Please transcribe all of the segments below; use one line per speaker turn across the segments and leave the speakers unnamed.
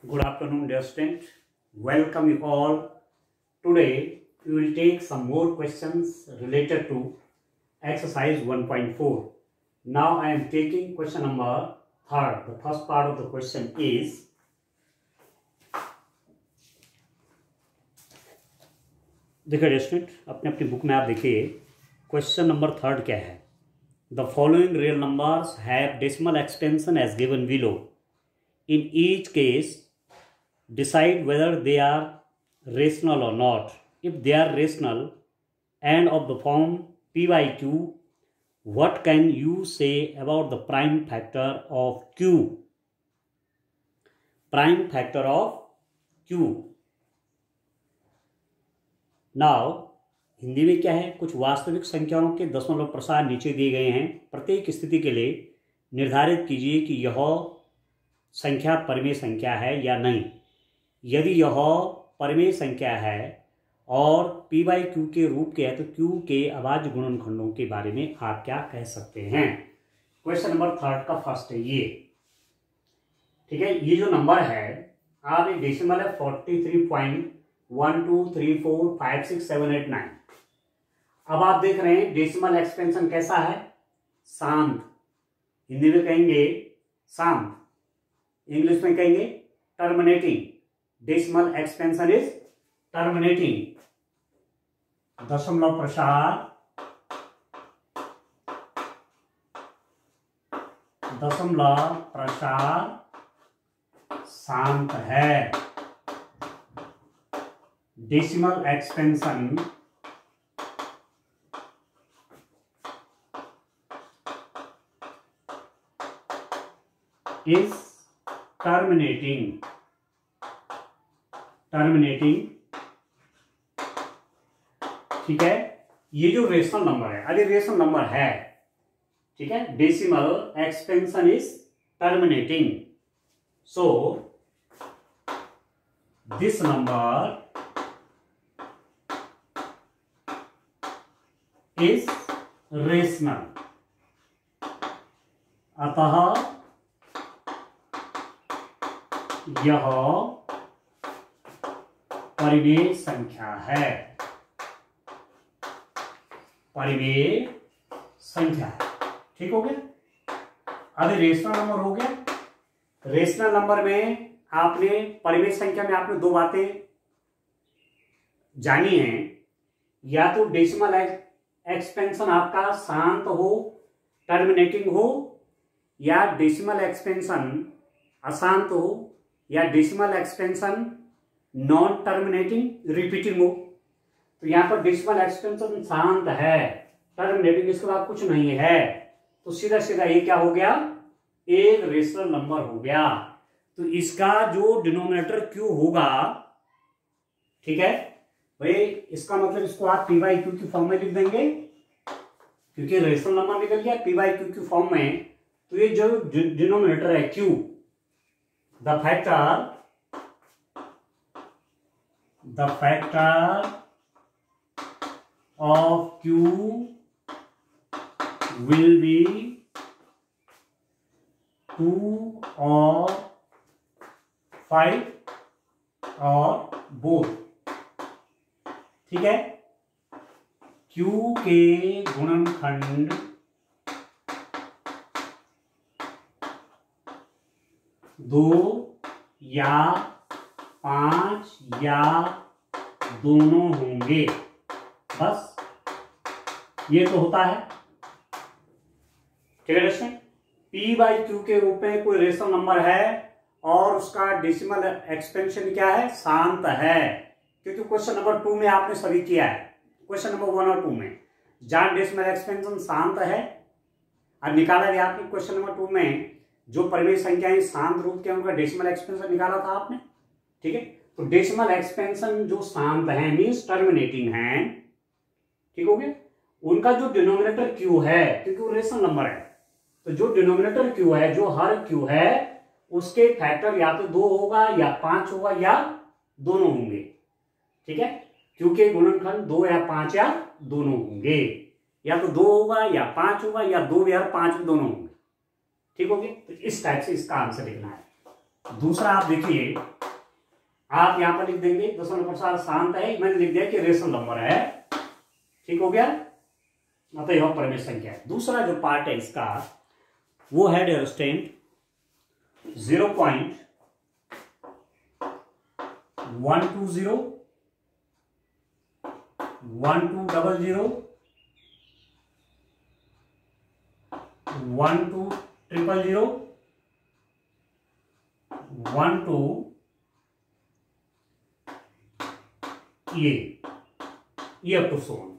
Good afternoon, dear student. Welcome you all. Today we will take some more questions related to exercise 1.4. Now I am taking question number 3rd. The first part of the question is देखिए dear student, अपने अपनी book में आप देखिए question number 3rd क्या है. The following real numbers have decimal expansion as given below. In each case, decide whether they are rational or not. If they are rational and of the form p by q, what can you say about the prime factor of q? Prime factor of q. Now, Hindi में क्या है, कुछ वास्तविक संख्याओं के दशमलव प्रसार नीचे दिए गए हैं. प्रत्येक स्थिति के लिए निर्धारित कीजिए कि यह संख्या परिमेय संख्या है या नहीं. यदि यह परिमेय संख्या है और p बाई क्यू के रूप के है तो q के अभाज्य गुणनखंडों के बारे में आप क्या कह सकते हैं. क्वेश्चन नंबर 3rd का फर्स्ट है ये. ठीक है, ये जो नंबर है आप एक डेसिमल है 43.12345678 9. अब आप देख रहे हैं डेसिमल एक्सपेंशन कैसा है, शांत. हिंदी में कहेंगे शांत, इंग्लिश में कहेंगे terminating. Decimal expansion is terminating. दशमलव प्रसार शांत है. Decimal expansion is terminating. ठीक है, ये जो रेशनल नंबर है, अरे रेशनल नंबर है, ठीक है, decimal expansion is terminating. So this number is rational. अतः यह परिमेय संख्या है. परिमेय संख्या है. ठीक हो गया. अब रेशनल नंबर हो गया. रेशनल नंबर में आपने परिमेय संख्या में आपने दो बातें जानी हैं. या तो डेसिमल एक्सपेंशन आपका शांत हो, टर्मिनेटिंग हो, या डेसिमल एक्सपेंशन अशांत हो, या decimal expansion non terminating repeating हो. तो यहां पर डेसिमल एक्सपेंशन शांत है, टर्मिनेटिंग इसके बाद कुछ नहीं है, तो सीधा सीधा ये क्या हो गया, एक रेशनल नंबर हो गया. तो इसका जो डिनोमिनेटर क्यू होगा, ठीक है भाई, इसका मतलब इसको आप पी बाई क्यू की फॉर्म में लिख देंगे क्योंकि रेशनल नंबर निकल गया पी बाई क्यू की फॉर्म में. तो ये जो डिनोमिनेटर है Q, the factor of q will be 2 or 5 or both. ठीक है, q के गुणनखंड 2 या 5 या दोनों होंगे. बस ये तो होता है. ठीक है दोस्तों, p बाई क्यू के रूप में कोई रेशनल नंबर है और उसका डेसिमल एक्सपेंशन क्या है, शांत है. क्योंकि क्वेश्चन नंबर 2 में आपने सभी किया है. क्वेश्चन नंबर 1 और 2 में जहां डेसिमल एक्सपेंशन शांत है और निकाला गया आपने क्वेश्चन नंबर 2 में जो परिमेय संख्याएं शांत रूप के उनका डेसिमल एक्सपेंशन निकाला था आपने. ठीक है, तो डेसिमल एक्सपेंशन जो शांत है मीन्स टर्मिनेटिंग है. ठीक हो गया. उनका जो डिनोमिनेटर क्यू है, क्योंकि वो रेशनल नंबर है, तो जो डिनोमिनेटर क्यू है, जो हर क्यू है, उसके फैक्टर या तो 2 होगा या 5 होगा या दोनों होंगे. ठीक है, क्यू के गुणनखंड 2 या 5 या दोनों होंगे. या तो 2 होगा या 5 होगा या 2 या 5 दोनों होंगे. ठीक हो गया. तो इस टाइप से इसका आंसर लिखना है. दूसरा आप देखिए, आप यहां पर लिख देंगे दशमलव प्रसार शांत है, मैंने लिख दिया कि रेशनल नंबर है। ठीक हो गया, मतलब यह परमेय संख्या है। दूसरा जो पार्ट है इसका वो है डियर स्टूडेंट 0.120 1200 12000 12 ये अप टू सोन।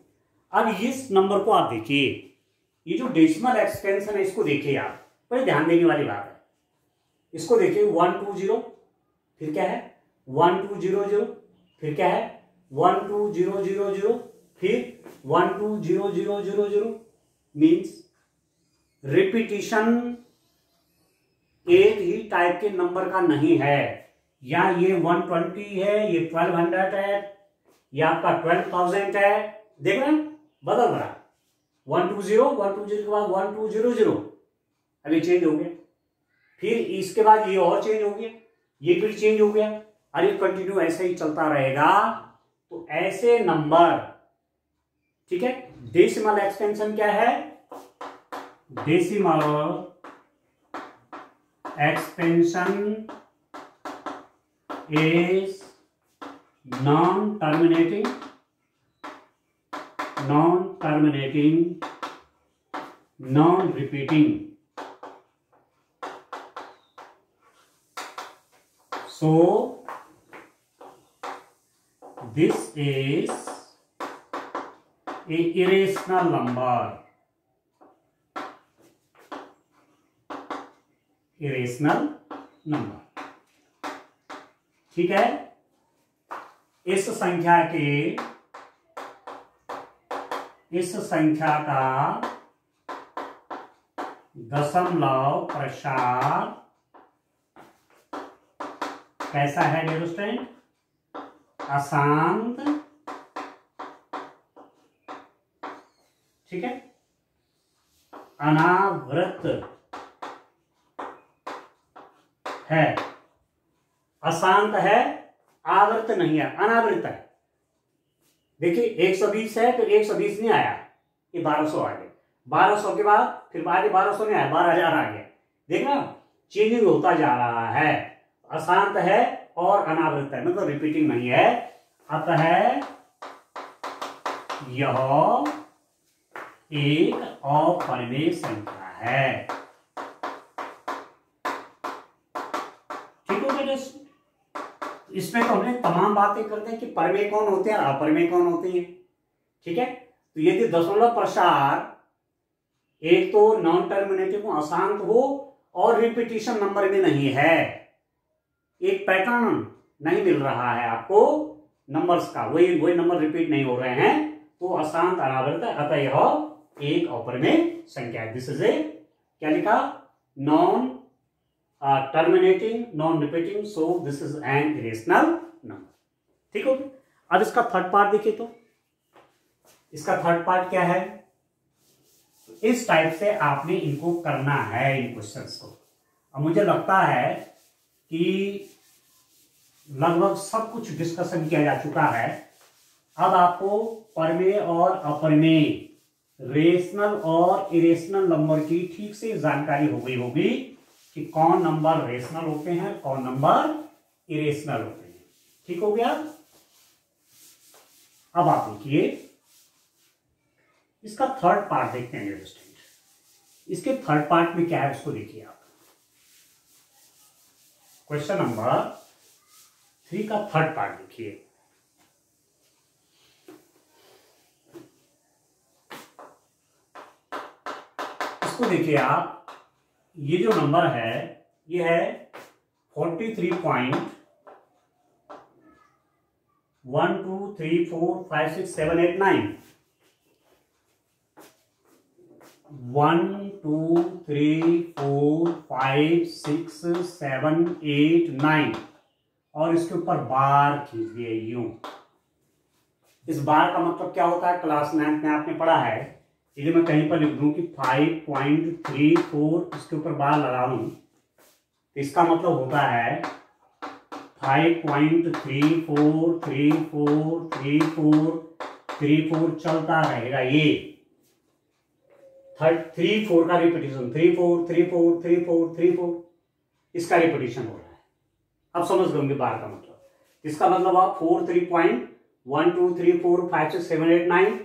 अब इस नंबर को आप देखिए, ये जो डेसिमल एक्सपेंशन है इसको देखिए आप, बड़े ध्यान देने वाली बात है। इसको देखिए 120, फिर क्या है 1200, फिर क्या है 12000, फिर 12000 मीन्स रिपीटिशन एक ही टाइप के नंबर का नहीं है। या ये 120 है, ये 1200 है, या आपका 12,000 है। देख रहे हैं बदल रहा, 120 के बाद 1200, अभी चेंज हो गया, फिर इसके बाद ये और चेंज हो गया, ये फिर चेंज हो गया, और ये कंटिन्यू ऐसे ही चलता रहेगा। तो ऐसे नंबर, ठीक है, डेसिमल एक्सपेंशन क्या है, decimal expansion is non terminating, non repeating. So this is a irrational number, ठीक है। इस संख्या का दशमलव प्रसार कैसा है डियर स्टूडेंट, अशांत, ठीक है, अनावृत है। अशांत है, आवृत नहीं है, अनावृत है। देखिए 120 है, फिर 120 नहीं आया, ये 1200 आ गया, 1200 के बाद फिर आगे 1200 नहीं आया, 12,000 आ गया। देखना चेंजिंग होता जा रहा है, अशांत है और अनावृत है, मतलब रिपीटिंग नहीं है। अतः यह एक अपरिमेय संख्या है। ठीक हो गया। इसमें तो हमने तमाम बातें करते हैं कि परिमेय कौन होते हैं, अपरिमेय कौन होते हैं। ठीक है, तो यदि दशमलव प्रसार एक तो नॉन टर्मिनेटिव अशांत हो और रिपीटिशन नंबर में नहीं है, एक पैटर्न नहीं मिल रहा है आपको नंबर्स का, वही नंबर रिपीट नहीं हो रहे हैं, तो अशांत अनावृत है, अतः यह एक अपरिमेय संख्या है। दिस इज ए, क्या लिखा, non terminating, non repeating, so this is an irrational number. ठीक हो गया। अब इसका थर्ड पार्ट देखिए, तो इसका थर्ड पार्ट क्या है, इस टाइप से आपने इनको करना है, इन क्वेश्चंस को। अब मुझे लगता है कि लगभग सब कुछ डिस्कशन किया जा चुका है। अब आपको परिमेय और अपरिमेय, रेशनल और इरेशनल नंबर की ठीक से जानकारी हो गई होगी कि कौन नंबर रेशनल होते हैं, कौन नंबर इरेशनल होते हैं। ठीक हो गया। अब आप देखिए इसका थर्ड पार्ट देखते हैं स्टूडेंट। इसके थर्ड पार्ट में क्या है उसको देखिए आप। क्वेश्चन नंबर 3 का थर्ड पार्ट देखिए। इसको देखिए आप, ये जो नंबर है ये है 43.12345678 1 2 3 4 5 6 7 8 9 और इसके ऊपर बार खींच दिए यूं। इस बार का मतलब क्या होता है, क्लास 9 में आपने पढ़ा है। यदि मैं कहीं पर लिख दूं कि 5.34 इसके ऊपर बार लगा दूं इसका मतलब होता है 5.34343434 चलता रहेगा। ये 34 का रिपीटिशन, 34343434 इसका रिपीटिशन हो रहा है। अब समझ गए बार का मतलब। इसका मतलब आप 43.12345678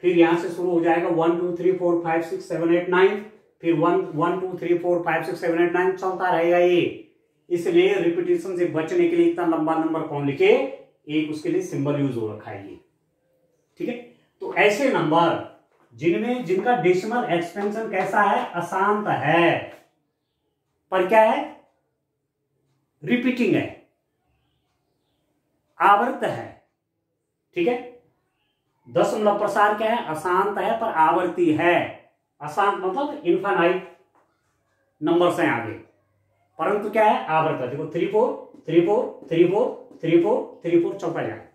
फिर यहां से शुरू हो जाएगा 123456789 फिर 112345678 चलता रहेगा ये। इसलिए रिपीटिशन से बचने के लिए इतना लंबा नंबर कौन लिखे, एक उसके लिए सिंबल यूज हो रखा है ये। ठीक है, तो ऐसे नंबर जिनका डेसिमल एक्सपेंशन कैसा है, अशांत है, पर क्या है, रिपीटिंग है, आवर्त है। ठीक है, दशमलव प्रसार क्या है, अशांत है पर आवर्ती है। अशांत मतलब इनफाइनाइट नंबर से आगे, परंतु क्या है, आवर्त है। देखो 3434343434 चलता जाए।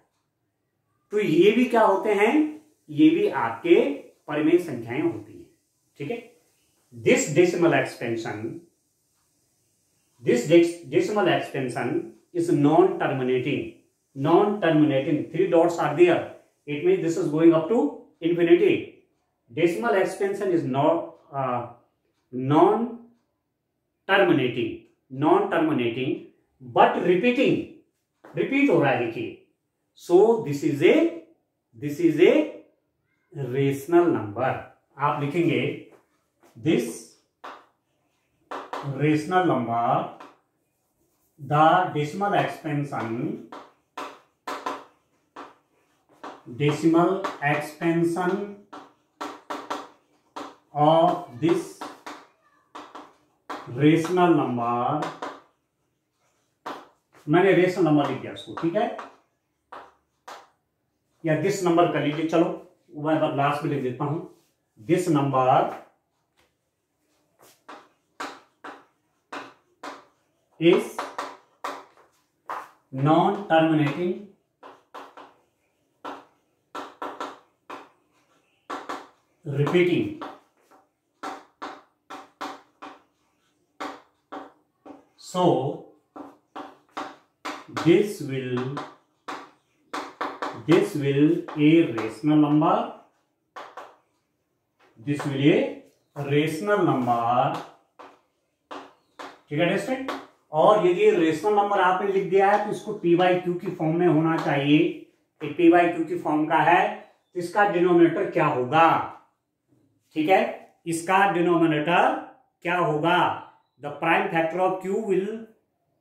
तो ये भी क्या होते हैं, ये भी आपके परिमेय संख्याएं होती हैं। ठीक है, this decimal expansion is non-terminating. 3 dots are there. It means this is going up to infinity. Decimal expansion is not non-terminating, but repeating. Repeat हो रहा है, देखिए। So this is a rational number. आप लिखेंगे this rational number, the decimal expansion of this rational number, मैंने rational number लिख दिया उसको। ठीक है, या दिस नंबर कर लीजिए, चलो मैं लास्ट में लिख देता हूं, this number is non-terminating repeating. So this will a rational number. This will a rational number. ठीक है स्टूडेंट, और यदि रेशनल नंबर आपने लिख दिया है तो इसको पी बाई क्यू की फॉर्म में होना चाहिए। ये पी बाई क्यू की फॉर्म का है, तो इसका डिनोमिनेटर क्या होगा। ठीक है, इसका डिनोमिनेटर क्या होगा, the prime factor of Q will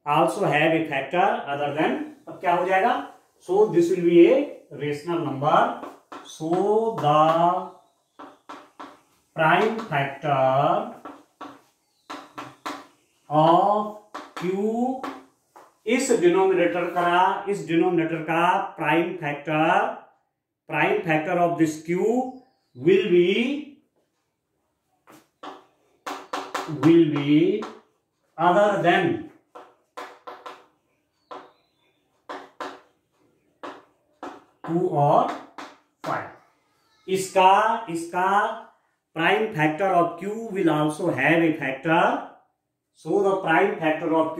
also have a factor other than, अब क्या हो जाएगा, so this will be a rational number, so the prime factor of Q, इस डिनोमिनेटर का prime factor of this Q will be other than 2 और 5। इसका prime factor of Q will also have a factor, so the prime factor of q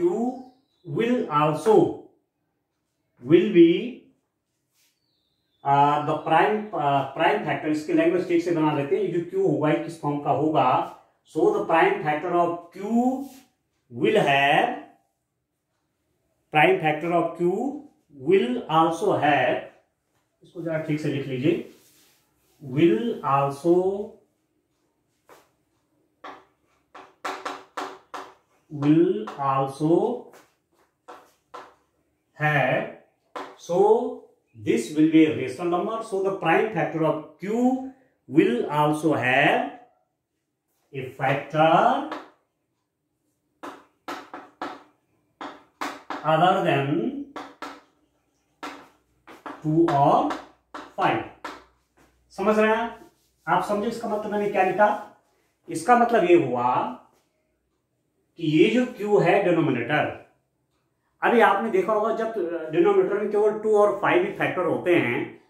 will be the prime factor, इसकी language ठीक से बना लेते हैं, ये जो q होगा किस फॉर्म का होगा, so the prime factor of q will also have, इसको जरा ठीक से लिख लीजिए, will also have, so this will be a rational number, so the prime factor of q will also have a factor other than 2 और 5। समझ रहे हैं आप समझे इसका मतलब मैंने क्या लिखा, इसका मतलब ये हुआ कि ये जो q है डिनोमिनेटर, अभी आपने देखा होगा जब डिनोमिनेटर में केवल 2 और 5 ही फैक्टर होते हैं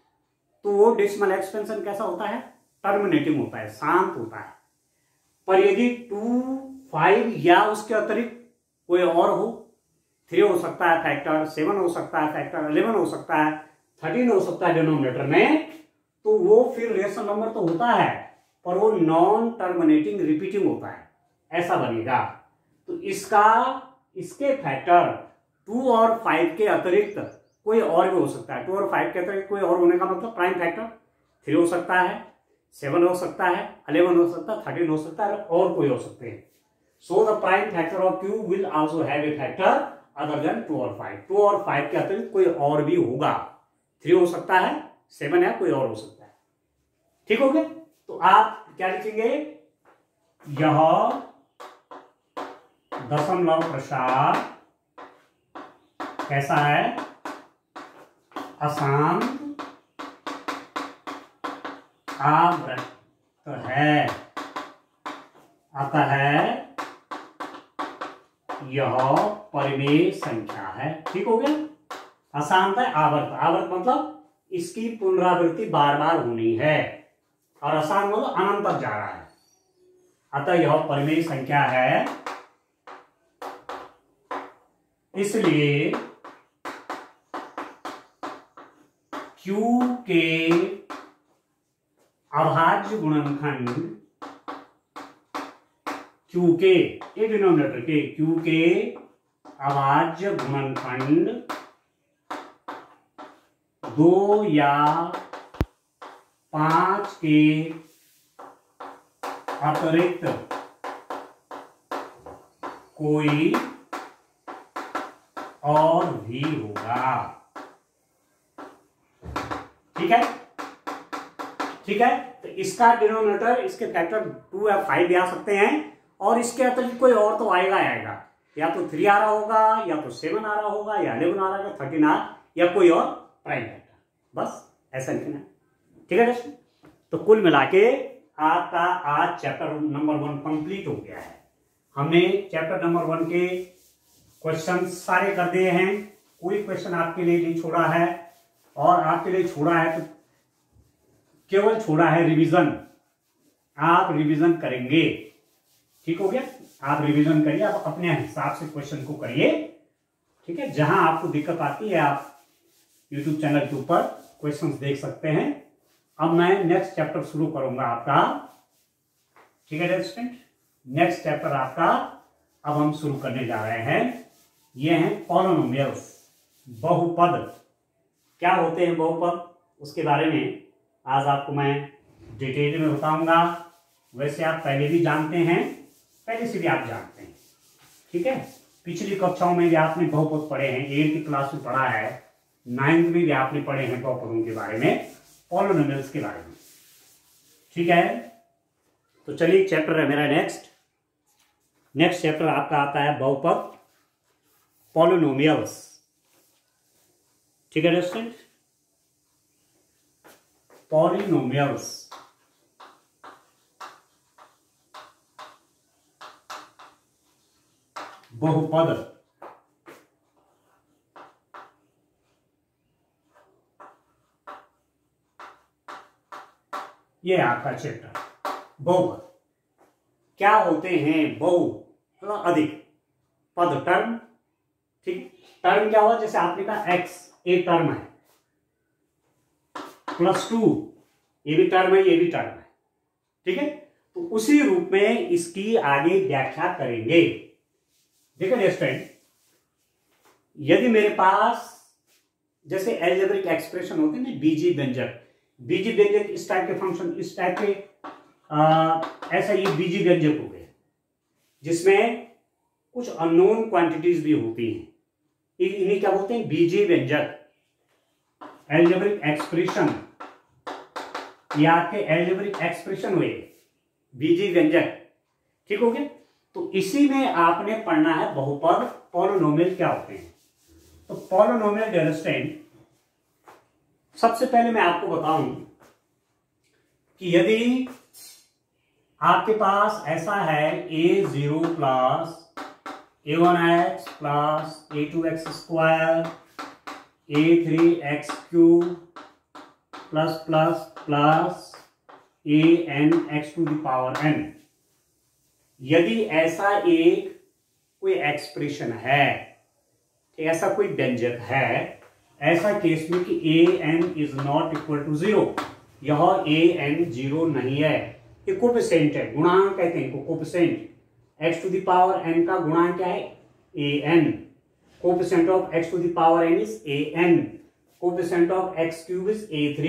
तो वो डेसिमल एक्सपेंशन कैसा होता है, टर्मिनेटिंग होता है, शांत होता है। पर यदि 2, 5 या उसके अतिरिक्त कोई और हो, 3 हो सकता है फैक्टर, 7 हो सकता है फैक्टर, 11 हो सकता है, 13 हो सकता है डिनोमिनेटर में, तो वो फिर रेशनल नंबर तो होता है पर वो नॉन टर्मिनेटिंग रिपीटिंग होता है, ऐसा बनेगा। तो इसके फैक्टर 2 और 5 के अतिरिक्त कोई और भी हो सकता है। 2 और 5 के अतिरिक्त कोई और होने का मतलब प्राइम फैक्टर 3 हो सकता है, 7 हो सकता है, 11 हो सकता है, 13 हो सकता है और कोई हो सकते हैं। So the prime factor of Q will also have a factor other than 2 और 5। 2 और 5 के अतिरिक्त कोई और भी होगा, 3 हो सकता है, 7 है, कोई और हो सकता है। ठीक हो गया? तो आप क्या लिखेंगे, यह दशमलव प्रसार कैसा है, अशांत आवर्त है, अतः यह परिमेय संख्या है। ठीक हो गया? अशांत है, आवर्त, आवर्त मतलब इसकी पुनरावृत्ति बार बार होनी है, और अशांत मतलब अनंत तक जा रहा है, अतः यह परिमेय संख्या है। इसलिए Q के अभाज्य गुणनखंड, Q के डिनोमिनेटर के, Q के अभाज्य गुणनखंड 2 या 5 के अतिरिक्त कोई और भी होगा। ठीक है? ठीक है, तो इसका डिनोमिनेटर, इसके फैक्टर 2 या 5 भी आ सकते हैं, और इसके अतिरिक्त कोई और तो आएगा आएगा, या तो 3 आ रहा होगा, या तो 7 आ रहा होगा, या 11 आ रहा होगा, 13 आ, या कोई और प्राइम फैक्टर, बस ऐसा लिखना। ठीक है दोस्तों? तो कुल मिला के आपका आज चैप्टर नंबर 1 कंप्लीट हो गया है। हमने चैप्टर नंबर 1 के क्वेश्चन सारे कर दिए हैं, कोई क्वेश्चन आपके लिए नहीं छोड़ा है, और आपके लिए छोड़ा है तो केवल छोड़ा है रिवीजन। आप रिवीजन करेंगे, ठीक हो गया? आप रिवीजन करिए, आप अपने हिसाब से क्वेश्चन को करिए। ठीक है? जहां आपको दिक्कत आती है आप YouTube चैनल के ऊपर क्वेश्चंस देख सकते हैं। अब मैं नेक्स्ट चैप्टर शुरू करूंगा आपका। ठीक है स्टूडेंट? नेक्स्ट चैप्टर आपका अब हम शुरू करने जा रहे हैं। ये हैं पॉलिनोमियल्स, बहुपद। क्या होते हैं बहुपद, उसके बारे में आज आपको मैं डिटेल में बताऊंगा। वैसे आप पहले भी जानते हैं, पहले से भी आप जानते हैं। ठीक है? पिछली कक्षाओं में भी आपने बहुपद पढ़े हैं, 8th क्लास में पढ़ा है, 9th में भी आपने पढ़े हैं बहुपदों के बारे में, पॉलिनोमियल्स के बारे में। ठीक है? तो चलिए चैप्टर है मेरा नेक्स्ट चैप्टर आपका आता है बहुपद, पॉलिनोमियल्स। ठीक है दोस्तों? पॉलिनोमियल्स, बहुपद। ये आपका चैप्टर बहुपद। क्या होते हैं बहु, मतलब अधिक, पद टर्म। ठीक, टर्म क्या हुआ, जैसे आपने कहा x एक टर्म है, +2 ये भी टर्म है, ये भी टर्म है। ठीक है? तो उसी रूप में इसकी आगे व्याख्या करेंगे। देखिए स्टूडेंट, यदि मेरे पास जैसे एल्जेब्रिक एक्सप्रेशन होते हैं ना, बीजी व्यंजक, बीजी व्यंजक इस टाइप के फंक्शन, इस टाइप के ऐसा ये बीजी व्यंजक हो गए, जिसमें कुछ अननोन क्वांटिटीज भी होती हैं, इन्हें क्या बोलते हैं, बीजी व्यंजक। एल्जेब्रिक एक्सप्रेशन, ये आपके एल्जेब्रिक एक्सप्रेशन हुए, बीजी व्यंजक। ठीक हो गया? तो इसी में आपने पढ़ना है बहुपद, पॉलिनोमियल क्या होते हैं। तो पॉलिनोमियल अंडरस्टैंड, सबसे पहले मैं आपको बताऊं कि यदि आपके पास ऐसा है a0 plus a1x plus a2x square a3x³ plus plus plus anx⁴n, यदि ऐसा एक कोई एक्सप्रेशन है, ऐसा कोई व्यंजक है, ऐसा केस में कि an is not equal to 0, यह an 0 नहीं है, ये कोफिशिएंट है, गुणांक कहते हैं इनको, coefficient. x to the power n का गुणांक क्या है, an, coefficient of x to the power n is an, coefficient of x cube is a3,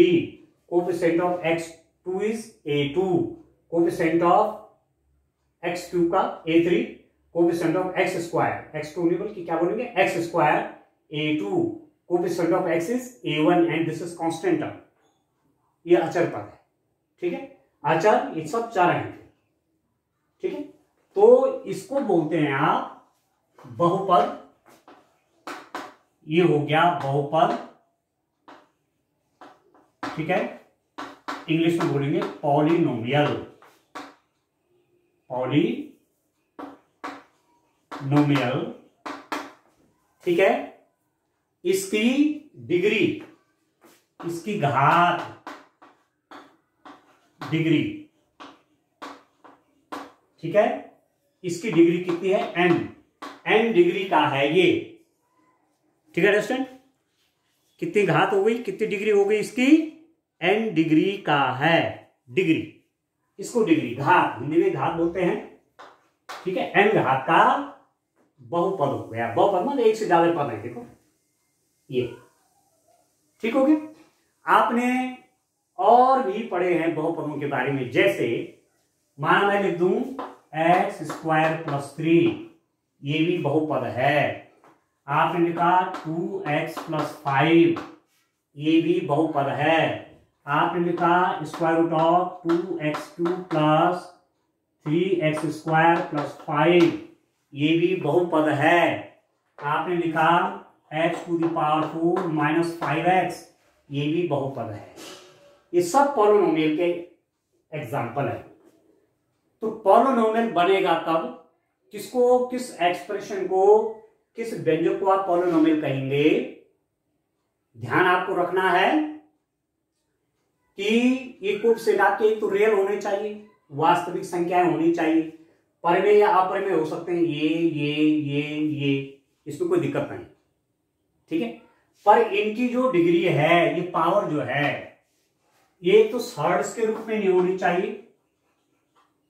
coefficient of x2 is a2, coefficient of x cube का a3, coefficient of x square, x2 नहीं बल्कि क्या बोलेंगे x square a2, coefficient of x is a1 and this is constant term, ये अचर पद है, ठीक है, अचर ये सब चर हैं, ठीक है। तो इसको बोलते हैं आप बहुपद, ये हो गया बहुपद, ठीक है, इंग्लिश में बोलेंगे पॉलिनोमियल, पॉलिनोमियल, ठीक है। इसकी डिग्री, इसकी घात, डिग्री, ठीक है, इसकी डिग्री कितनी है, n डिग्री का है ये, ठीक है स्टूडेंट, कितनी घात हो गई, कितनी डिग्री हो गई इसकी, n डिग्री का है, डिग्री, इसको डिग्री, घात, हिंदी में घात बोलते हैं, ठीक है, n घात का बहुपद हो गया, बहुपद मतलब एक से ज्यादा पद है, देखो ये, ठीक हो गया। आपने और भी पढ़े हैं बहुपदों के बारे में, जैसे माना मैं लिख दूं एक्स स्क्वायर प्लस 3, ये भी बहुपद है। आपने लिखा 2x प्लस 5, ये भी बहुपद है। आपने लिखा square root of 2x³ plus 3x square plus 5, ये भी बहुपद है। आपने लिखा x to the power 4 minus 5x, ये भी बहुपद है। ये सब पॉलिनोमियल के एग्जाम्पल है। तो पॉलिनोमियल बनेगा तब, किसको, किस एक्सप्रेशन को, किस व्यंजक को आप पॉलिनोमियल कहेंगे। ध्यान आपको रखना है कि ये कोएफिशिएंट आपके एक तो रियल होने चाहिए, वास्तविक संख्याएं होनी चाहिए, परिमेय या अपरिमेय हो सकते हैं, ये, इसमें कोई दिक्कत नहीं, ठीक है। पर इनकी जो डिग्री है, ये पावर जो है, ये तो थर्ड्स के रूप में नहीं होनी चाहिए,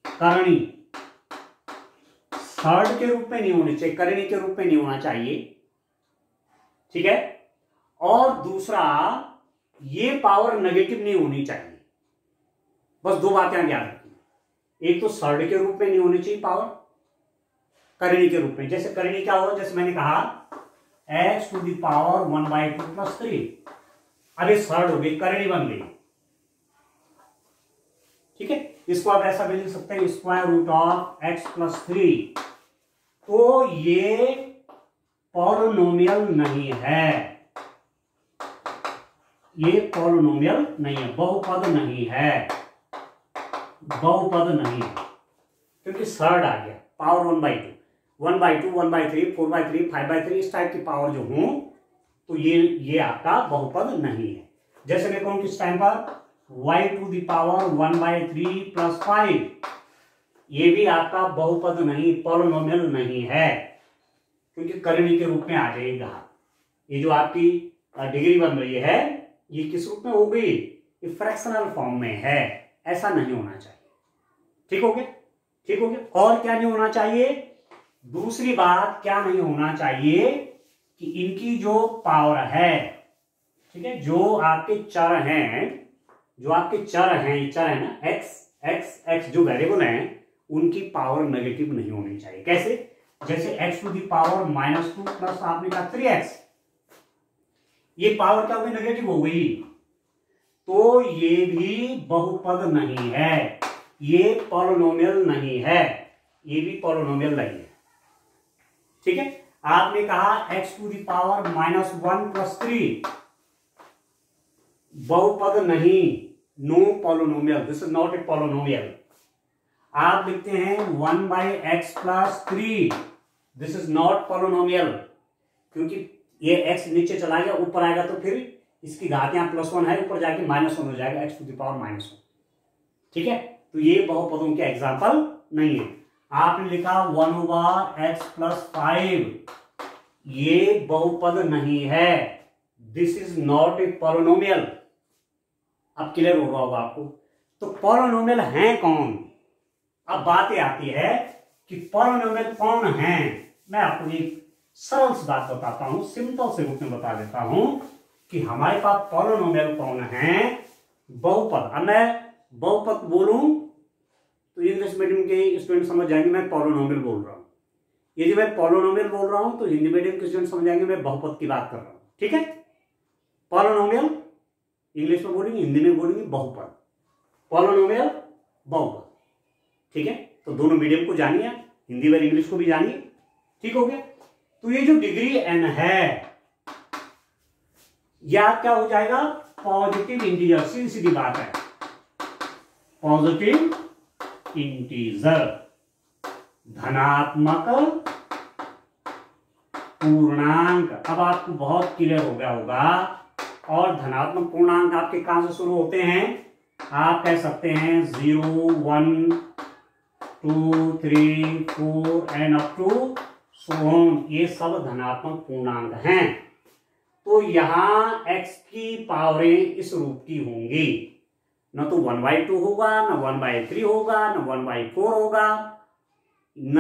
करणी, थर्ड के रूप में नहीं होनी चाहिए, करणी के रूप में नहीं होना चाहिए, ठीक है। और दूसरा, ये पावर नेगेटिव नहीं होनी चाहिए। बस दो बातें याद रखिए, एक तो थर्ड के रूप में नहीं होनी चाहिए पावर, करणी के रूप में। जैसे करणी क्या हो, जैसे मैंने कहा x to the power 1/2 plus 3, अब ये थर्ड हो गई, करणी बन गई, ठीक है। इसको आप ऐसा भी लिख सकते हैं square root of x plus 3। तो ये पॉलिनोमियल नहीं है, ये पॉलिनोमियल नहीं है, बहुपद नहीं है, बहुपद नहीं है, क्योंकि थर्ड आ गया, पावर 1/2, 1/2, 1/3, 4/3, 5/3, इस टाइप की पावर जो हूं, तो ये आपका बहुपद नहीं है। जैसे मैं कहूं किस टाइम पर y to the power 1/3 plus 5, ये भी आपका बहुपद नहीं, पॉलिनोमियल नहीं है, क्योंकि करणी के रूप में आ जाएगा। ये जो आपकी डिग्री बन रही है, ये किस रूप में हो गई, ये फ्रैक्शनल फॉर्म में है, ऐसा नहीं होना चाहिए, ठीक हो गया, ठीक हो गया। और क्या नहीं होना चाहिए, दूसरी बात क्या नहीं होना चाहिए कि इनकी जो पावर है, ठीक है, जो आपके चर हैं, जो आपके चर हैं, ये चर है ना, x जो वेरिएबल हैं, उनकी पावर नेगेटिव नहीं होनी चाहिए। कैसे, जैसे x to the power -2 plus आपने कहा 3x, ये पावर क्या हो गई, नेगेटिव हो गई, तो ये भी बहुपद नहीं है, ये पॉलिनोमियल नहीं है, ये भी पॉलिनोमियल नहीं है, ठीक है। आपने कहा x to the power -1 plus 3, बहुपद नहीं, no polynomial, this is not a polynomial. आप लिखते हैं 1/x plus 3, this is not polynomial, क्योंकि ये x नीचे चला गया, ऊपर आएगा तो फिर इसकी घात यहाँ +1 है, ऊपर जाके -1 हो जाएगा, x टू द पावर -1, ठीक है। तो ये बहुपदों के एग्जाम्पल नहीं है। आपने लिखा 1/x+5, ये बहुपद नहीं है, this is not a polynomial. अब क्लियर हो रहा होगा आपको। तो पॉलिनोमियल हैं कौन? अब बात ये आती है कि पॉलिनोमियल कौन है। मैं आपको एक सरल सी बात बताता हूं, सिंपल से रूप में बता देता हूं कि हमारे पास पॉलिनोमियल कौन है, बहुपद। अब मैं बहुपद बोलूं तो इंग्लिश मीडियम के स्टूडेंट समझ जाएंगे मैं पॉलिनोमियल बोल रहा हूं। यदि मैं पॉलिनोमियल बोल रहा हूं तो हिंदी मीडियम के स्टूडेंट समझ जाएंगे मैं बहुपद की बात कर रहा हूं। ठीक है, पॉलिनोमियल इंग्लिश में बोलेंगे, हिंदी में बोलेंगे बहुपद, पॉलिनोमियल बहुपद। ठीक है, तो दोनों मीडियम को जानिए, हिंदी और इंग्लिश को भी जानिए। ठीक हो गया। तो ये जो डिग्री एन है या क्या हो जाएगा, पॉजिटिव इंटीजर। सीधी सीधी बात है, पॉजिटिव इंटीजर, धनात्मक पूर्णांक। अब आपको बहुत क्लियर हो गया होगा। और धनात्मक पूर्णांक आपके कहां से शुरू होते हैं? आप कह सकते हैं 0, 1, 2, 3, 4 and up to so on, ये सब धनात्मक पूर्णांक हैं। तो यहां x की पावरें इस रूप की होंगी, न तो 1/2 होगा, न 1/3 होगा, न 1/4 होगा, न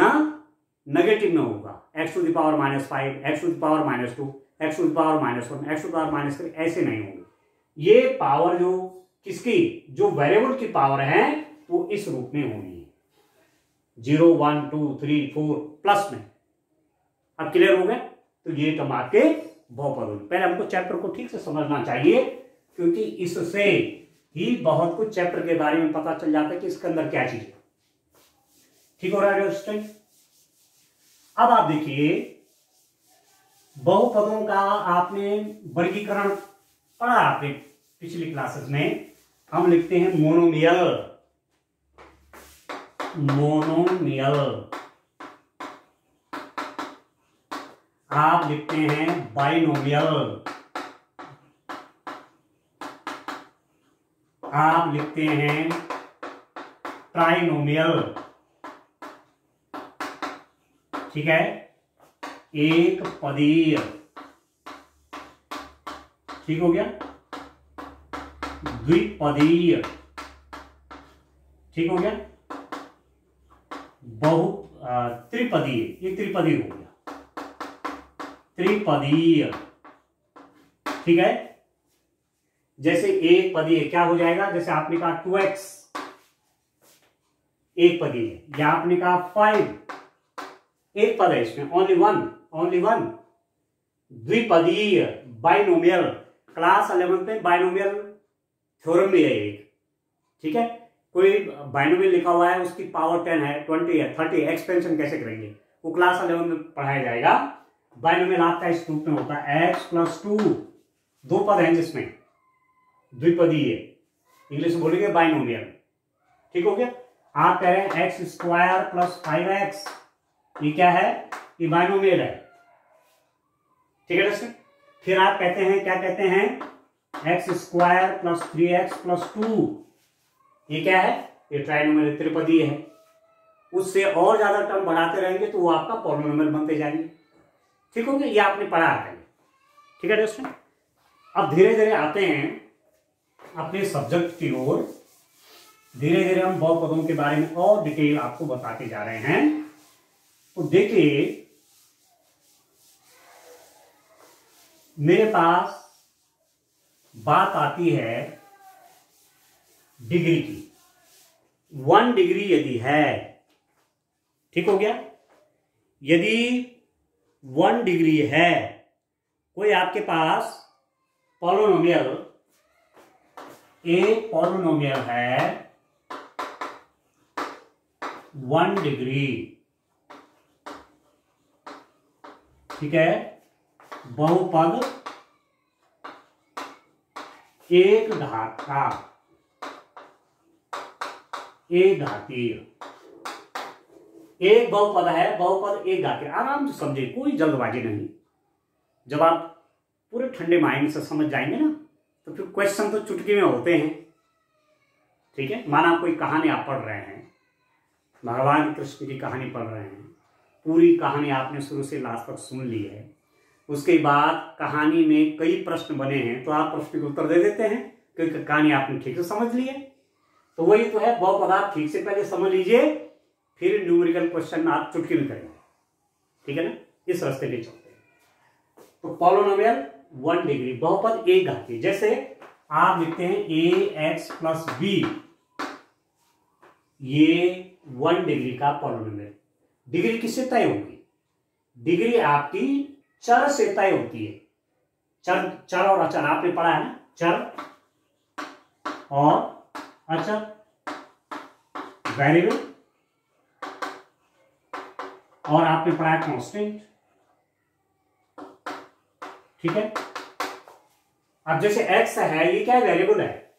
नेगेटिव में होगा। x⁻⁵, x⁻², x⁻2, x⁻1, x⁻3 ऐसे नहीं होंगे। ये पावर जो किसकी, जो वेरिएबल की पावर है वो इस रूप में होगी, 0, 1, 2, 3, 4 प्लस में। अब क्लियर हो गया। तो ये टर्म आपके बहुपद होंगे। पहले हमको चैप्टर को ठीक से समझना चाहिए, क्योंकि इससे ही बहुत कुछ चैप्टर के बारे में पता चल जाता है कि इसके अंदर क्या चीज है। ठीक हो रहा है स्टूडेंट? अब आप देखिए, बहुपदों का आपने वर्गीकरण पढ़ा आपने पिछली क्लासेस में। हम लिखते हैं मोनोमियल, मोनोमियल। आप लिखते हैं बाइनोमियल, आप लिखते हैं ट्राइनोमियल। ठीक है, एक पदीय। ठीक हो गया, द्विपदीय। ठीक हो गया, त्रिपदीय, ये त्रिपदीय हो गया, त्रिपदीय। ठीक है, जैसे एक पदीय क्या हो जाएगा, जैसे आपने कहा 2x एक पदीय, या आपने कहा 5 एक पद है, इसमें ओनली वन। द्विपदीय, बाइनोमियल, क्लास 11 में बाइनोमियल थ्योरम भी है एक। ठीक है, कोई बाइनोमियल लिखा हुआ है, उसकी पावर 10 है, 20 है, 30, एक्सपेंशन कैसे करेंगे वो क्लास 11 में पढ़ाया जाएगा। बाइनोमियल आपका इस रूप में होता है x+2, दो पद हैं जिसमें द्विपदीय, इंग्लिश में बोलेंगे बाइनोमियल। ठीक हो गया। आप कह रहे हैं x² + 5x, ये क्या है, ये बाइनोमियल है। ठीक है दोस्तों। फिर आप कहते हैं, क्या कहते हैं, x² + 3x + 2, ये क्या है, ये ट्राइनोमियल, त्रिपदीय है। उससे और ज्यादा टर्म बढ़ाते रहेंगे तो वो आपका पॉलिनोमियल बनते जाएंगे। ठीक हो गया, ये आपने पढ़ा है। ठीक है दोस्तों। अब धीरे धीरे आते हैं अपने सब्जेक्ट की ओर। धीरे धीरे हम बहुपदों के बारे में और डिटेल आपको बताते जा रहे हैं। तो देखिए, मेरे पास बात आती है डिग्री की। 1 डिग्री यदि है, ठीक हो गया, यदि 1 डिग्री है, कोई आपके पास पॉलिनोमियल, एक पॉलिनोमियल है 1 डिग्री, ठीक है, बहुपद एक घात का, एक घातीय, एक बहुपद है, बहुपद एक घातीय। आराम से समझे, कोई जल्दबाजी नहीं। जब आप पूरे ठंडे माइंड से समझ जाएंगे ना, तो फिर क्वेश्चन तो चुटकी में होते हैं। ठीक है, माना कोई कहानी आप पढ़ रहे हैं, भगवान कृष्ण की कहानी पढ़ रहे हैं, पूरी कहानी आपने शुरू से लास्ट तक सुन ली है, उसके बाद कहानी में कई प्रश्न बने हैं तो आप प्रश्न के उत्तर दे देते हैं क्योंकि कहानी आपने ठीक से समझ ली है। तो वही तो है, बहुपद आप ठीक से पहले समझ लीजिए, फिर न्यूमेरिकल क्वेश्चन आप चुटकी में करेंगे, ठीक है ना, इस रास्ते पे चलते हैं। तो पॉलिनोमियल 1 डिग्री, बहुपद एक घातीय, जैसे आप लिखते हैं ax प्लस बी, ये 1 डिग्री का पॉलिनोमियल। डिग्री किससे तय होगी? डिग्री आपकी चर से तय होती है। चर और अचर आपने पढ़ा है ना, चर और अचर, वेरिएबल, और आपने पढ़ा है कांस्टेंट, ठीक है। अब जैसे x है, ये क्या है? वेरिएबल है,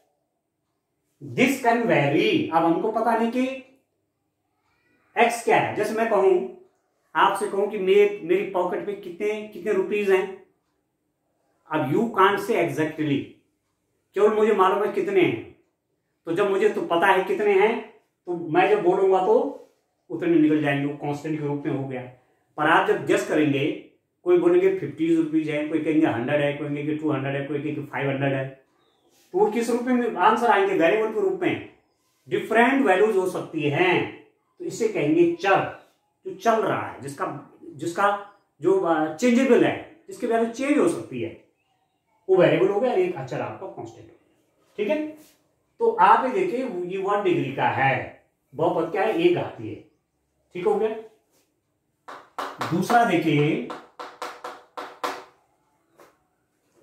दिस कैन वेरी। अब हमको पता नहीं कि x क्या है। जैसे मैं कहूं, आपसे कहूं कि मेरी पॉकेट में कितने कितने रुपीज हैं, अब यू कांट से एग्जैक्टली, केवल मुझे मालूम है कितने हैं। तो जब मुझे तो पता है कितने हैं, तो मैं जब बोलूंगा तो उतने निकल जाएंगे, वो कांस्टेंट के रूप में हो गया। पर आप जब गेस करेंगे, कोई बोलेंगे 50 रुपीज है, कोई कहेंगे 100 है, कोई कहेंगे 200 है, कोई कहेंगे 500 है, तो वो किस रूप में आंसर आएंगे? वेरिएबल के रूप में। डिफरेंट वैल्यूज हो सकती हैं, तो इसे कहेंगे चर, जो चल रहा है, जिसका जो चेंजेबल है, जिसकी वैल्यू चेंज हो सकती है, वो वेरिएबल हो गया, एक अचर आपका कांस्टेंट हो गया, ठीक है। तो आप ये देखिए, ये 1 डिग्री का है, बहुपद क्या है? एक घातीय, ठीक हो गया। दूसरा देखिए,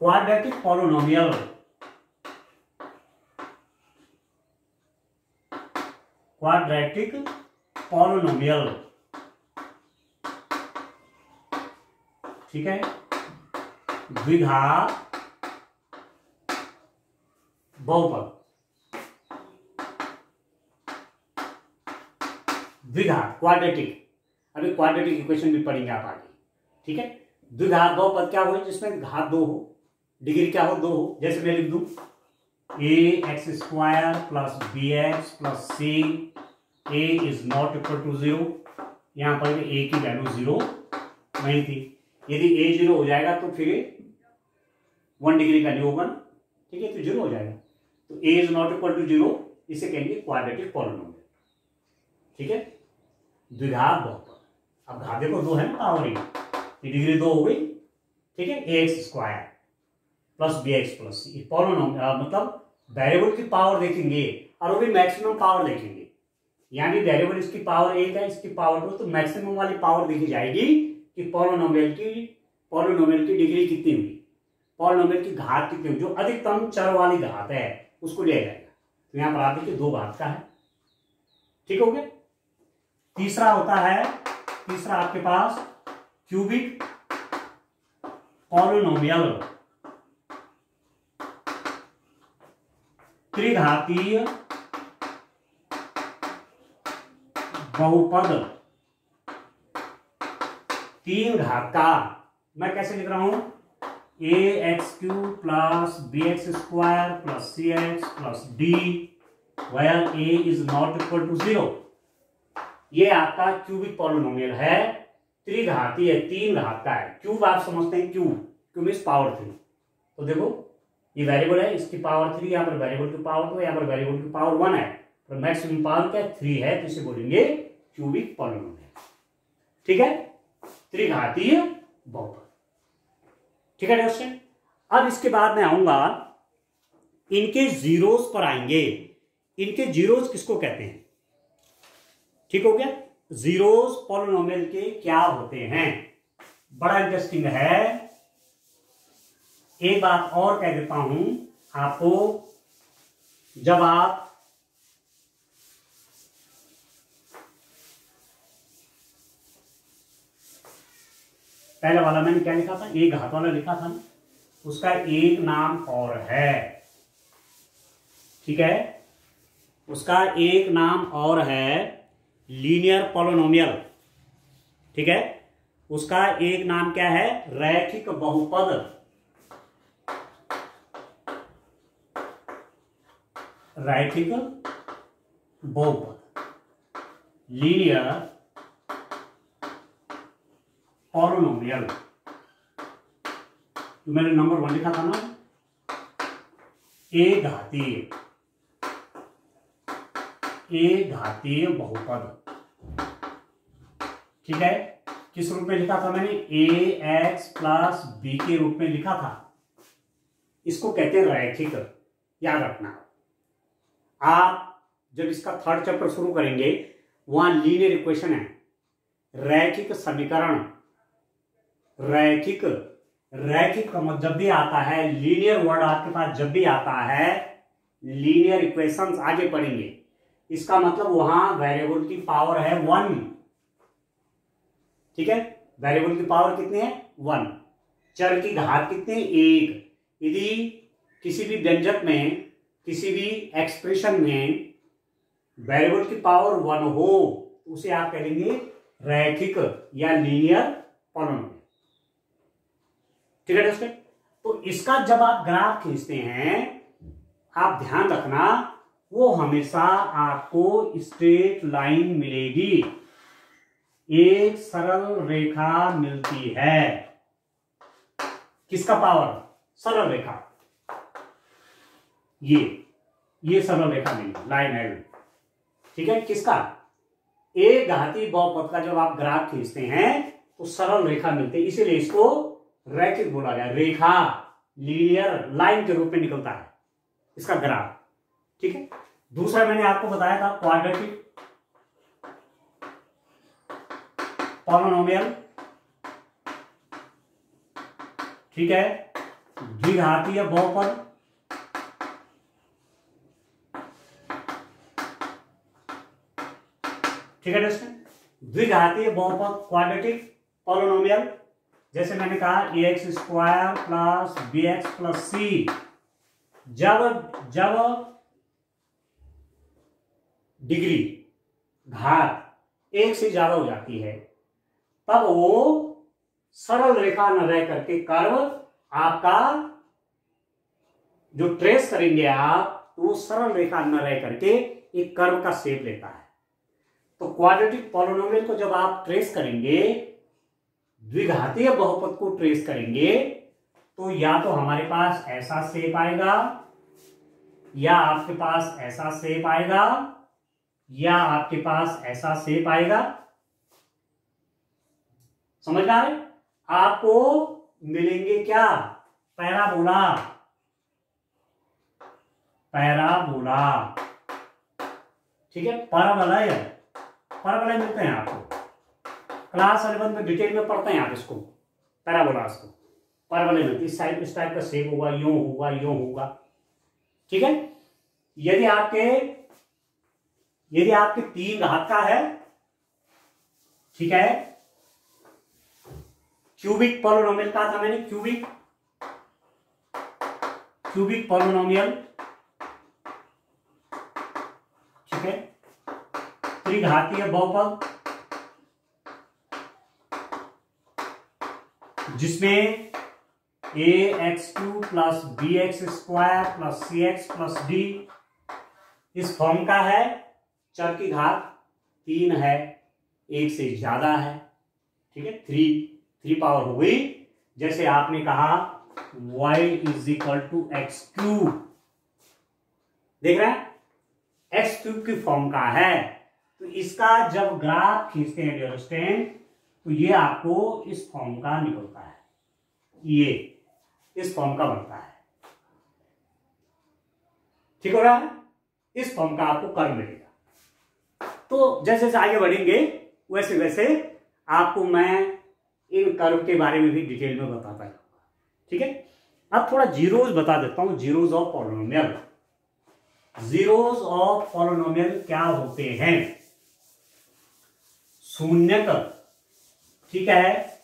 क्वाड्रेटिक पॉलिनोमियल, क्वाड्रेटिक पॉलिनोमियल, ठीक है, द्विघात बहुपद, द्विघात क्वाड्रेटिक। अभी क्वाड्रेटिक इक्वेशन भी पढ़ेंगे आप आगे, ठीक है। द्विघात बहुपद क्या हो? जिसमें घात 2 हो, डिग्री क्या हो? 2 हो। जैसे मैं लिख दूं ax² plus bx plus c, a is not equal to 0, यहां पर a की वैल्यू 0 नहीं थी। यदि a 0 हो जाएगा तो फिर 1 डिग्री का नियोगन, ठीक है, तो 0 हो जाएगा। तो a is not equal to 0, इसे कहेंगे क्वाड्रेटिक पॉलिनोमियल, ठीक है, द्विघात बहुपद। अब घात देखो 2 है ना, पावर ये डिग्री 2 हो गई, ठीक है, ax² plus bx plus c, polynomial मतलब वेरिएबल की पावर देखेंगे और वो भी मैक्सिमम पावर देखेंगे। यानी वेरिएबल इसकी पावर 1 है, इसकी पावर 2, तो मैक्सिमम वाली पावर देखी जाएगी कि पॉलिनोमियल की डिग्री कितनी हुई, पॉलिनोमियल की घात कितनी हुई। जो अधिकतम चर वाली घात है उसको लिया जाएगा। तो यहां पर आप देखिए 2 घात का है, ठीक हो गया। तीसरा होता है, तीसरा आपके पास क्यूबिक पॉलिनोमियल, त्रिघातीय बहुपद, 3 घात का। मैं कैसे लिख रहा हूं? ax³ plus bx² plus cx plus d where a is not equal to 0। ये आपका क्यूबिक पॉलिनोमियल है, त्रिघातीय, 3 घात का है। क्यूब आप समझते हैं, क्यूब मींस पावर 3। तो देखो ये वेरिएबल है, इसकी पावर 3, यहाँ पर वेरिएबल की पावर 2, यहाँ पर वेरिएबल की पावर 1 है, तो मैक्सिमम पावर क्या 3 है, तो इसे बोलेंगे क्यूबिक पॉलिनोमियल, ठीक है, त्रिघातीय बहुपद, ठीक है दोस्तों। अब इसके बाद मैं आऊंगा, इनके जीरोस पर आएंगे। इनके जीरोस किसको कहते हैं? ठीक हो गया। जीरोस पॉलिनोमियल के क्या होते हैं? बड़ा इंटरेस्टिंग है। एक बात और कह देता हूं आपको, जब आप पहले वाला मैंने क्या लिखा था, एक घात वाला लिखा था ना, उसका एक नाम और है, ठीक है, उसका एक नाम और है लीनियर पॉलिनोमियल, ठीक है, उसका एक नाम क्या है? रैखिक बहुपद, रैखिक बहुपद, लीनियर पॉलिनोमियल, तो मैंने नंबर 1 लिखा था ना, ए घातीय बहुपद, ठीक है। किस रूप में लिखा था मैंने, ax प्लस बी के रूप में लिखा था। इसको कहते हैं रैखिक, याद रखना। आप जब इसका थर्ड चैप्टर शुरू करेंगे वहां लीनियर इक्वेशन है, रैखिक समीकरण, रैखिक का मतलब जब भी आता है, लीनियर वर्ड आपके पास जब भी आता है, लीनियर इक्वेशंस आगे पढ़ेंगे, इसका मतलब वहां वेरिएबल की पावर है 1, ठीक है। वेरिएबल की पावर कितनी है, 1, चर की घात कितनी, 1। यदि किसी भी व्यंजक में, किसी भी एक्सप्रेशन में वेरिएबल की पावर 1 हो, उसे आप कहेंगे रैखिक या लीनियर पॉलिनोमियल, ठीक है दोस्तों। तो इसका जब आप ग्राफ खींचते हैं, आप ध्यान रखना, वो हमेशा आपको स्ट्रेट लाइन मिलेगी, एक सरल रेखा मिलती है। किसका पावर, सरल रेखा, ये सरल रेखा मिलेगी, लाइन है, ठीक है। किसका, ए घातीय बहुपद का जब आप ग्राफ खींचते हैं तो सरल रेखा मिलती है, इसीलिए इसको रैखिक बोला गया, रेखा, लीनियर लाइन के रूप में निकलता है इसका ग्राफ, ठीक है। दूसरा मैंने आपको बताया था क्वाड्रेटिक पॉलिनोमियल, ठीक है, द्विघातीय बहुपद, ठीक है दोस्तों। द्विघातीय बहुपद क्वाड्रेटिक पॉलिनोमियल, जैसे मैंने कहा ax² प्लस bx प्लस सी, जब डिग्री घात 1 से ज्यादा हो जाती है, तब वो सरल रेखा न रह करके कर्व, आपका जो ट्रेस करेंगे आप, तो वो सरल रेखा न रह करके एक कर्व का शेप लेता है। तो क्वाड्रेटिक पॉलिनोमियल को जब आप ट्रेस करेंगे, द्विघातीय बहुपद को ट्रेस करेंगे, तो या तो हमारे पास ऐसा शेप आएगा, या आपके पास ऐसा शेप आएगा, या आपके पास ऐसा शेप आएगा, समझ में आ रहा है। आपको मिलेंगे क्या, पैराबोला, ठीक है, परवलय मिलते हैं आपको, क्लास 11 में डिटेल में पढ़ते हैं आप इसको, पैराबोलास को, परवलय मिलती है, इस टाइप का शेप होगा, यूं होगा, ठीक है। यदि आपके 3 घात का है, ठीक है, क्यूबिक पॉलिनोमियल कहा था मैंने, क्यूबिक पॉलिनोमियल, ठीक है, त्रिघातीय बहुपद, जिसमें ax² plus bx² plus cx plus d इस फॉर्म का है, चर की घात 3 है, 1 से ज्यादा है, ठीक है, 3 पावर हो गई। जैसे आपने कहा y = x³, देख रहे हैं, x³ की फॉर्म का है, तो इसका जब ग्राफ खींचते हैं डियर स्टूडेंट, तो ये आपको इस फॉर्म का निकलता है, ये इस फॉर्म का बनता है, ठीक हो रहा है, इस फॉर्म का आपको कर्व मिलेगा। तो जैसे जैसे आगे बढ़ेंगे वैसे वैसे आपको मैं इन कर्व के बारे में भी डिटेल में बताता रहूंगा, ठीक है। अब थोड़ा जीरोज बता देता हूं, zeros of polynomial. Zeros of polynomial क्या होते हैं, शून्यक, ठीक है,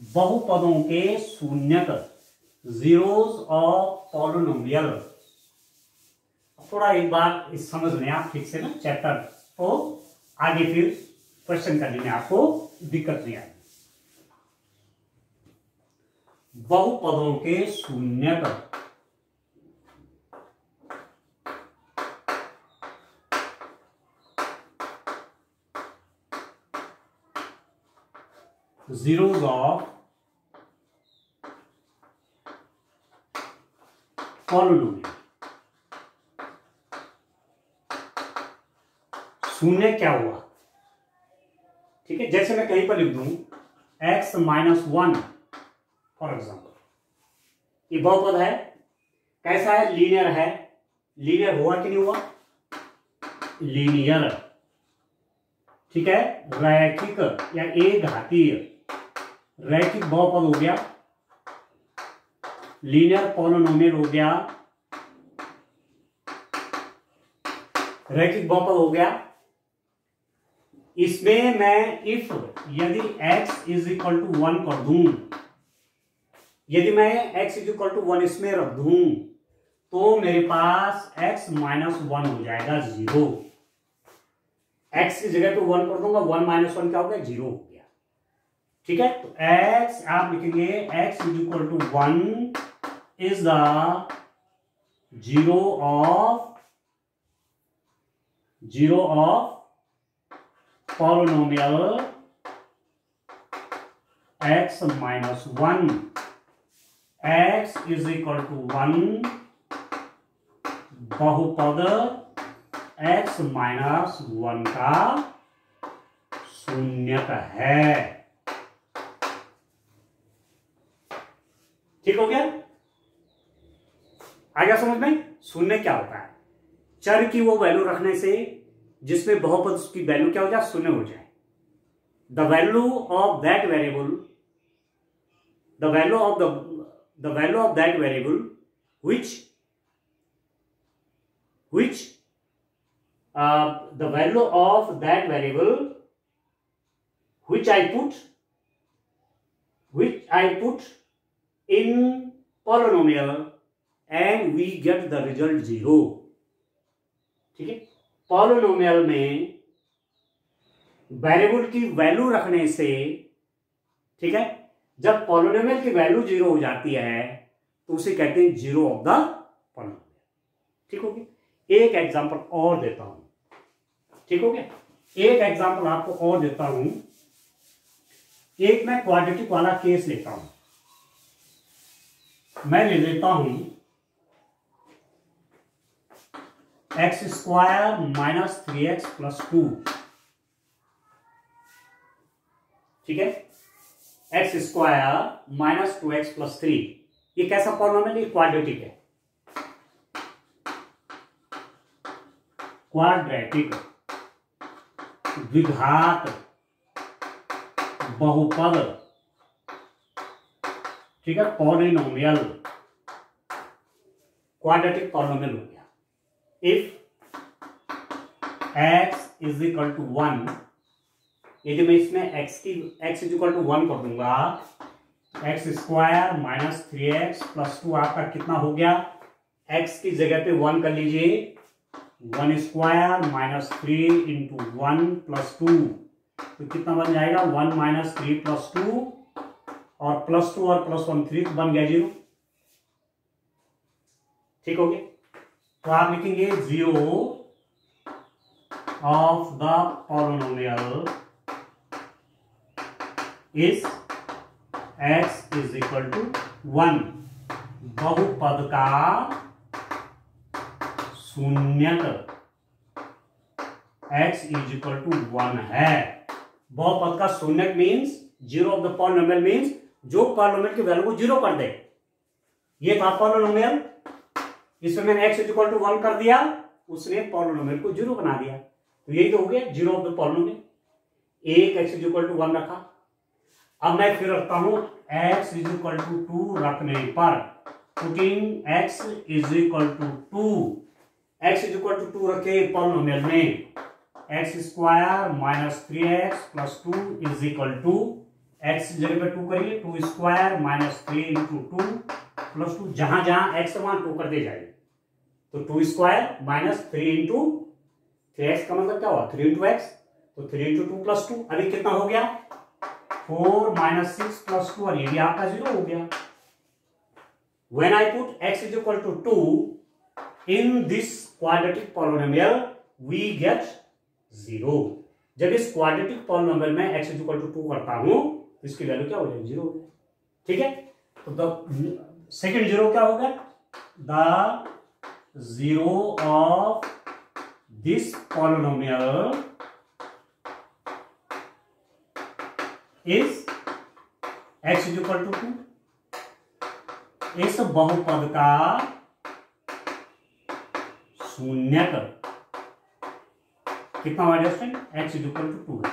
बहुपदों के शून्यक, जीरोज ऑफ पॉलिनोमियल। थोड़ा एक बार इस समझ लें आप ठीक से ना चैप्टर, तो आगे फिर क्वेश्चन करने में आपको दिक्कत नहीं आएगी। बहुपदों के शून्यक, zeros of polynomial। शून्य क्या हुआ, ठीक है। जैसे मैं कहीं पर लिख दूं x माइनस 1 फॉर एग्जाम्पल, ये बहुपद है, कैसा है, लीनियर है। लीनियर हुआ कि नहीं हुआ, लीनियर, ठीक है। रैखिक या एक घातीय रैखिक बहुपद हो गया, लीनियर पॉलिनोमियल हो गया, रैखिक बहुपद हो गया। इसमें मैं इफ यदि x इज इक्वल टू 1 कर दूं, यदि मैं x इज इक्वल टू 1 इसमें रख दूं तो मेरे पास x माइनस 1 हो जाएगा 0। x की जगह पे 1 कर दूंगा, 1 माइनस 1 क्या हो गया, 0 हो गया, ठीक है। तो x आप लिखेंगे x is equal to 1 is the zero of polynomial x minus 1। x is equal to 1 बहुपद x माइनस 1 का शून्यक है। ठीक हो गया, आ गया समझ में। शून्य क्या होता है, चर की वो वैल्यू रखने से जिसमें बहुपद की वैल्यू क्या हो जाए, शून्य हो जाए। The value of that variable, the value of that variable which the value of that variable which I put in polynomial and we get the result 0। ठीक है, पॉलिनोमियल में वेरिएबल की वैल्यू रखने से, ठीक है, जब पॉलिनोमियल की वैल्यू 0 हो जाती है तो उसे कहते हैं जीरो ऑफ द पॉलिनोमियल। ठीक हो गया, एक एग्जांपल और देता हूं, ठीक हो गया, एक एग्जांपल आपको और देता हूं। एक मैं क्वाड्रेटिक वाला केस लेता हूं, मैं ले लेता हूं x square minus 3x plus 2। ठीक है, x square minus 2x plus 3, ये कैसा पॉलिनोमियल, ये क्वाड्रेटिक है, क्वाड्रेटिक द्विघात बहुपद, ठीक है, पॉलिनोमियल, क्वाड्रेटिक पॉलिनोमियल हो गया। If x is equal to 1, यदि मैं इसमें x इज इक्वल टू 1 कर दूंगा, x square minus 3x plus 2 आपका कितना हो गया, x की जगह पे 1 कर लीजिए, 1 स्क्वायर माइनस 3 इंटू 1 प्लस 2, तो कितना बन जाएगा 1 माइनस 3 प्लस 2, और प्लस 2 और प्लस 1 3 बन गया 0। ठीक हो गया, तो आप लिखेंगे 0 of the polynomial is x is equal to 1, बहुपद का शून्यक x इज इक्वल टू 1 है। बहुपद का शून्यक means zero of the polynomial means जो पॉलिनोमियल की वैल्यू को 0 कर दे। ये था पॉलिनोमियल, इसमें मैंने x इज इक्वल टू 1 कर दिया, उसने पॉलिनोमियल को 0 बना दिया, तो यही तो हो गया जीरो ऑफ द पॉलिनोमियल। एक x इज इक्वल टू 1 रखा, अब मैं फिर रखता हूं x इज इक्वल टू 2 रखने पर, putting x is equal to 2, x is equal to 2 रखे पॉलिनोमियल में, X square minus 3x plus 2 is equal to, X जगह पे 2 करिए, 2 स्क्वायर माइनस 3 इंटू 2 प्लस 2, जहां जहां x वहां 2 करते जाइए, तो 2 स्क्वायर माइनस 3 इंटू 3x का मतलब क्या हुआ 3 इंटू एक्स, तो 3 इंटू 2 प्लस 2, अभी कितना हो गया 4 माइनस 6 प्लस 2, और ये भी आपका 0 हो गया। When I put x is equal to 2 in this quadratic polynomial, we get 0। जब इस क्वाड्रेटिक पॉलिनोमियल में x is equal to 2 करता हूं तो इसकी वैल्यू क्या हो जाएगी, 0 हो जाएगी। ठीक है, तो द सेकंड जीरो क्या होगा, the zero of this polynomial is x equal to 2। इस बहुपद का शून्यक कितना हुआ स्टूडेंट, x इक्वल टू 2 है।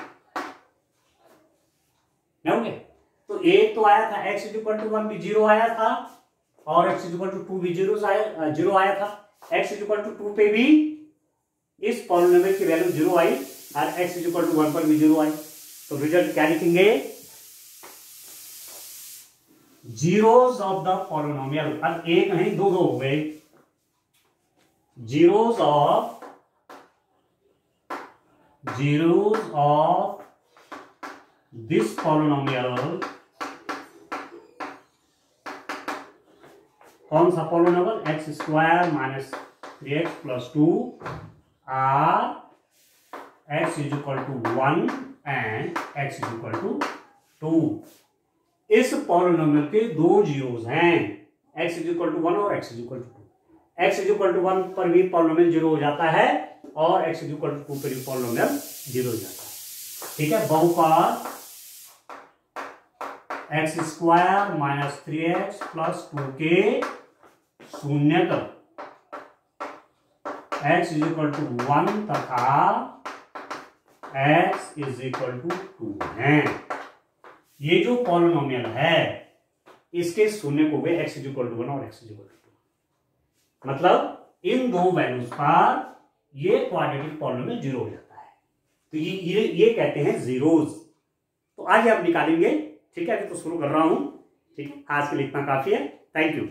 तो एक तो आया था x इक्वल टू 1 भी 0 आया था, और x इक्वल टू 2 भी 0 आया था। x इक्वल टू 2 पे भी इस पॉलिनोमियल की वैल्यू 0 आई, और x इक्वल टू 1 पर भी 0 आई। तो रिजल्ट क्या लिखेंगे, जीरोस ऑफ द पॉलिनोमियल। अब एक नहीं दो हो गए, जीरोस ऑफ दिस पॉलिनोमियल। कौन सा polynomial, X square minus 3x plus 2 are X is equal to 1 and X is equal to 2। इस पॉलिनोमियल के दो जीरोस हैं, x इज इक्वल टू 1 और x is equal to 2। x is equal to 1 पर भी polynomial 0 हो जाता है, और x इज इक्वल टू 2 पर भी पॉलिनोमियल 0 हो जाता है। ठीक है, बहुपद x square minus 3x plus 2 के शून्यक x इज इक्वल टू 1 तथा x इज इक्वल टू 2 है। ये जो पॉलिनोमियल है इसके शून्य को हुए x इज इक्वल टू 1 और x इज इक्वल टू 2, मतलब इन दो वैल्यूज पर ये क्वाड्रेटिक पॉलिनोमियल 0 हो जाता है। तो ये कहते हैं जीरोस। तो आज आप निकालेंगे। ठीक है, अभी तो शुरू कर रहा हूं। ठीक है, आज के लिए इतना काफी है। Thank you.